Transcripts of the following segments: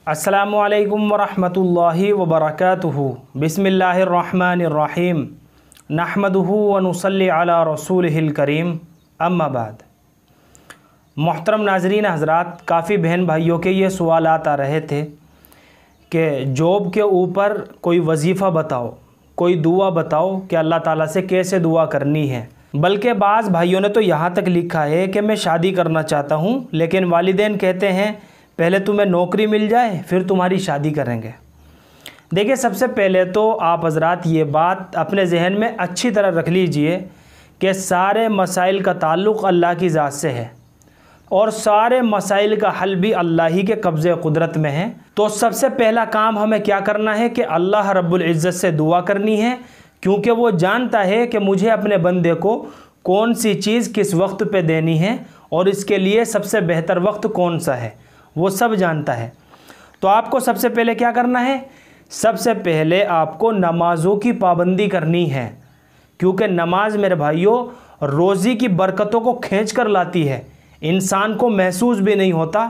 अस्सलामुअलैकुम वरहमतुल्लाहि वबरकातुहू। बिस्मिल्लाहिर्रहमानिर्रहीम। नहमदुहू व नुसल्ली अला रसूलिहिल करीम। अम्मा बाद। मोहतरम नाज़रीन हज़रात, काफ़ी बहन भाइयों के ये सवालात आ रहे थे कि जॉब के ऊपर कोई वजीफ़ा बताओ, कोई दुआ बताओ कि अल्लाह ताला से कैसे दुआ करनी है। बल्कि बाज़ भाइयों ने तो यहाँ तक लिखा है कि मैं शादी करना चाहता हूँ, लेकिन वालिदैन कहते हैं पहले तुम्हें नौकरी मिल जाए फिर तुम्हारी शादी करेंगे। देखिए, सबसे पहले तो आप हज़रात ये बात अपने जहन में अच्छी तरह रख लीजिए कि सारे मसाइल का ताल्लुक़ अल्लाह की ज़ात से है और सारे मसाइल का हल भी अल्लाह ही के कब्ज़े कुदरत में है। तो सबसे पहला काम हमें क्या करना है कि अल्लाह रब्बुल इज़्ज़त से दुआ करनी है, क्योंकि वो जानता है कि मुझे अपने बंदे को कौन सी चीज़ किस वक्त पे देनी है और इसके लिए सबसे बेहतर वक्त कौन सा है, वो सब जानता है। तो आपको सबसे पहले क्या करना है? सबसे पहले आपको नमाज़ों की पाबंदी करनी है, क्योंकि नमाज मेरे भाइयों रोज़ी की बरकतों को खींच कर लाती है। इंसान को महसूस भी नहीं होता,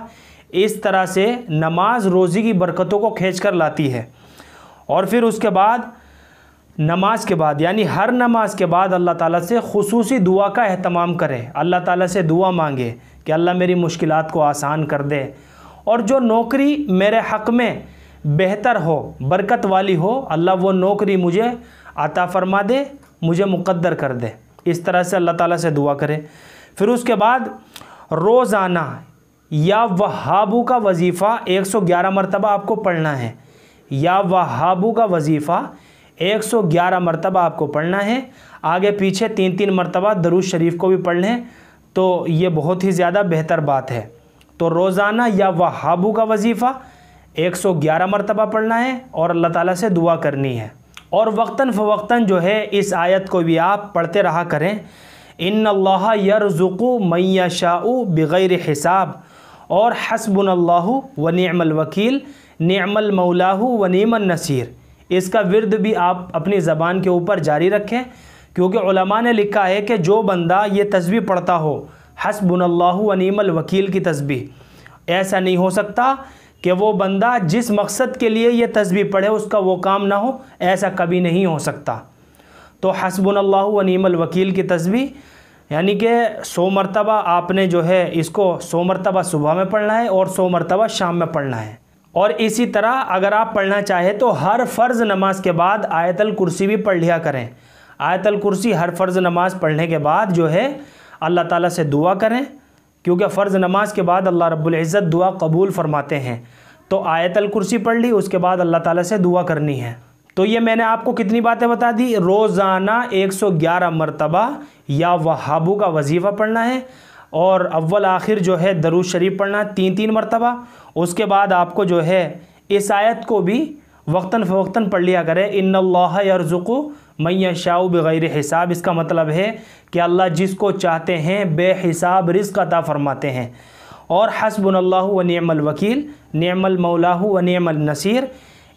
इस तरह से नमाज रोज़ी की बरकतों को खींच कर लाती है। और फिर उसके बाद नमाज के बाद यानी हर नमाज के बाद अल्लाह ताला से खुसूसी दुआ का एहतमाम करें। अल्लाह ताला से दुआ मांगे कि अल्लाह मेरी मुश्किलात को आसान कर दे और जो नौकरी मेरे हक़ में बेहतर हो, बरकत वाली हो, अल्लाह वो नौकरी मुझे अता फरमा दे, मुझे मुक़द्दर कर दे। इस तरह से अल्लाह ताला से दुआ करें। फिर उसके बाद रोज़ाना या वहाबू का वजीफ़ा 111 मरतबा आपको पढ़ना है। या वहाबू का वजीफ़ा 111 मरतबा आपको पढ़ना है। आगे पीछे 3-3 मरतबा दरूद शरीफ को भी पढ़ लें तो ये बहुत ही ज़्यादा बेहतर बात है। तो रोज़ाना या वहाबू का वजीफ़ा 111 मरतबा पढ़ना है और अल्लाह ताला से दुआ करनी है। और वक्तन फ़वक्तन जो है इस आयत को भी आप पढ़ते रहा करें, इन्नल्लाह यरज़ुक़ु मन यशाउ बिग़ैरि हिसाब और हस्बुनल्लाहु व निअमल वकील निअमल मौलाहु व निअमन नसीर। इसका विर्द भी आप अपनी ज़बान के ऊपर जारी रखें, क्योंकि उलमा ने लिखा है कि जो बंदा ये तस्बीह पढ़ता हो, हस्बुनल्लाहु व निअमल वकील की तस्बीह, ऐसा नहीं हो सकता कि वो बंदा जिस मकसद के लिए ये तस्बीह पढ़े उसका वो काम ना हो, ऐसा कभी नहीं हो सकता। तो हस्बुनल्लाहु व निअमल वकील की तस्बीह यानी कि 100 मरतबा आपने जो है इसको 100 मरतबा सुबह में पढ़ना है और 100 मरतबा शाम में पढ़ना है। और इसी तरह अगर आप पढ़ना चाहें तो हर फ़र्ज़ नमाज के बाद आयतल कुर्सी भी पढ़ लिया करें। आयतल कुर्सी हर फ़र्ज़ नमाज पढ़ने के बाद जो है अल्लाह ताला से दुआ करें, क्योंकि फ़र्ज़ नमाज के बाद अल्लाह रब्बुल इज़्ज़त दुआ कबूल फ़रमाते हैं। तो आयतल कुर्सी पढ़ ली, उसके बाद अल्लाह ताला से दुआ करनी है। तो ये मैंने आपको कितनी बातें बता दी। रोज़ाना 111 मरतबा या वहाबू का वजीफ़ा पढ़ना है और अव्वल आखिर जो है दरूद शरीफ पढ़ना 3-3 मरतबा। उसके बाद आपको जो है इस आयत को भी वक्तन फ़वक्तन पढ़ लिया करें, इन्नल्लाह यरज़ुक़ु मन यशाउ बिग़ैरि हिसाब। इसका मतलब है कि अल्लाह जिसको चाहते हैं बेहिसाब रिज़्क़ अता फ़रमाते हैं। और हस्बुनल्लाहु व निअमल वकील निअमल मौलाहु व निअमल नसीर।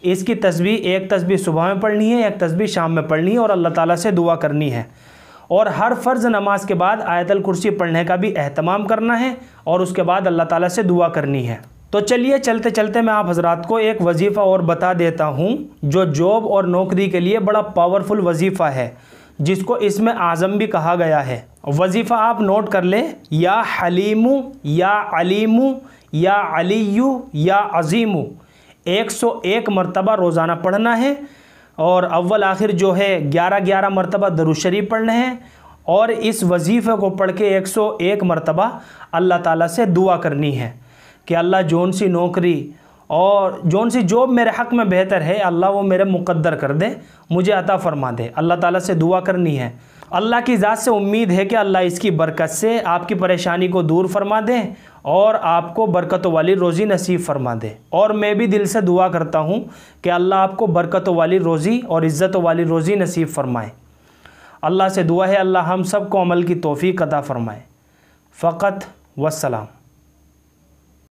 इसकी तस्बीह एक तस्बीह सुबह में पढ़नी है, एक तस्बीह शाम में पढ़नी है और अल्लाह ताला से दुआ करनी है। और हर फ़र्ज़ नमाज के बाद आयतल कुर्सी पढ़ने का भी एहतमाम करना है और उसके बाद अल्लाह ताला से दुआ करनी है। तो चलिए चलते चलते मैं आप हज़रात को एक वजीफ़ा और बता देता हूँ जो जॉब और नौकरी के लिए बड़ा पावरफुल वजीफ़ा है, जिसको इसमें आज़म भी कहा गया है। वजीफ़ा आप नोट कर लें, या हलीमु या अलीमु या अलीयु या अज़ीमु 101 मरतबा रोज़ाना पढ़ना है। और अव्वल आखिर जो है 11-11 मरतबा दरूद शरीफ पढ़ने हैं और इस वजीफ़े को पढ़ के 101 मरतबा अल्लाह ताला से दुआ करनी है कि अल्लाह जौन सी नौकरी और जौन सी जॉब मेरे हक़ में बेहतर है अल्लाह वो मेरे मुक़द्दर कर दे, मुझे अता फ़रमा दे। अल्लाह ताला से दुआ करनी है। अल्लाह की ज़ात से उम्मीद है कि अल्लाह इसकी बरकत से आपकी परेशानी को दूर फरमा दे और आपको बरकतों वाली रोज़ी नसीब फरमा दे। और मैं भी दिल से दुआ करता हूँ कि अल्लाह आपको बरकतों वाली रोज़ी और इज़्ज़तों वाली रोज़ी नसीब फरमाए। अल्लाह से दुआ है अल्लाह हम सब को अमल की तौफ़ीक़ अता फ़रमाए। फ़क़त वस्सलाम।